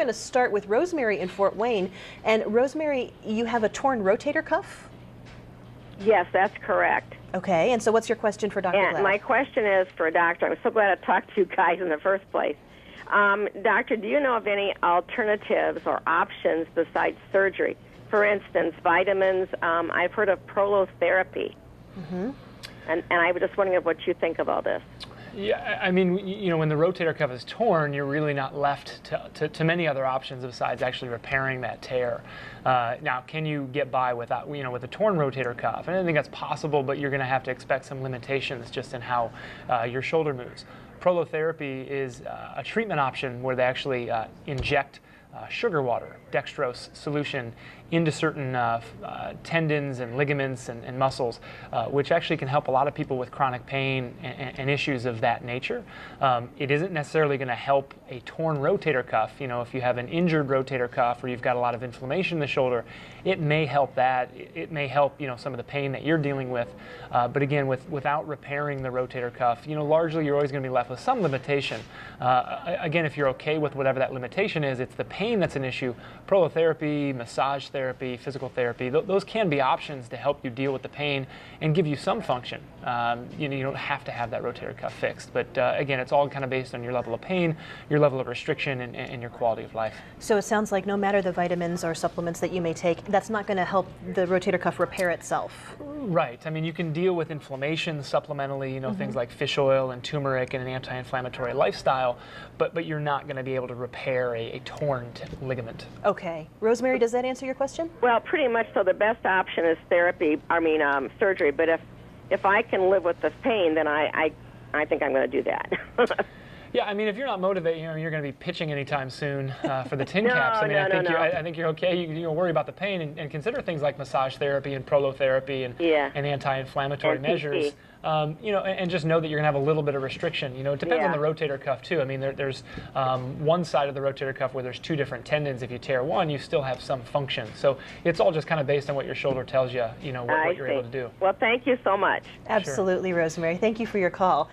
going to start with Rosemary in Fort Wayne. And Rosemary, you have a torn rotator cuff? Yes, that's correct. Okay, and so what's your question for Dr. And Gladd? my question is for a doctor. I'm so glad I talked to you guys in the first place. Doctor, do you know of any alternatives or options besides surgery? For instance, vitamins. I've heard of prolotherapy. Mm-hmm. And I was just wondering what you think of all this. Yeah, I mean, when the rotator cuff is torn, you're really not left to many other options besides actually repairing that tear. Now, can you get by without, with a torn rotator cuff? And I think that's possible, but you're going to have to expect some limitations just in how your shoulder moves. Prolotherapy is a treatment option where they actually inject sugar water, dextrose solution, into certain tendons and ligaments and muscles, which actually can help a lot of people with chronic pain and issues of that nature. It isn't necessarily going to help a torn rotator cuff. If you have an injured rotator cuff or you've got a lot of inflammation in the shoulder, it may help that. It may help some of the pain that you're dealing with. But again, without repairing the rotator cuff, largely you're always going to be left with some limitation. Again, if you're okay with whatever that limitation is, it's the pain that's an issue. Prolotherapy, massage therapy, physical therapy, those can be options to help you deal with the pain and give you some function. You don't have to have that rotator cuff fixed. But again, it's all kind of based on your level of pain, your level of restriction, and your quality of life. So it sounds like no matter the vitamins or supplements that you may take, that's not going to help the rotator cuff repair itself. Right. I mean, you can deal with inflammation supplementally, mm-hmm. things like fish oil and turmeric and an anti-inflammatory lifestyle, but you're not going to be able to repair a torn ligament. Okay. Rosemary, does that answer your question? Well, pretty much so. The best option is surgery, but if I can live with the pain, then I think I'm going to do that. Yeah, I mean, if you're not motivated, you're going to be pitching anytime soon for the tin caps. I mean, I think you're okay. You worry about the pain and consider things like massage therapy and prolotherapy and anti-inflammatory measures. And just know that you're going to have a little bit of restriction. It depends on the rotator cuff too. I mean, there's one side of the rotator cuff where there's two different tendons. If you tear one, you still have some function. So it's all just kind of based on what your shoulder tells you. What you're able to do. Well, thank you so much. Absolutely, Rosemary. Thank you for your call.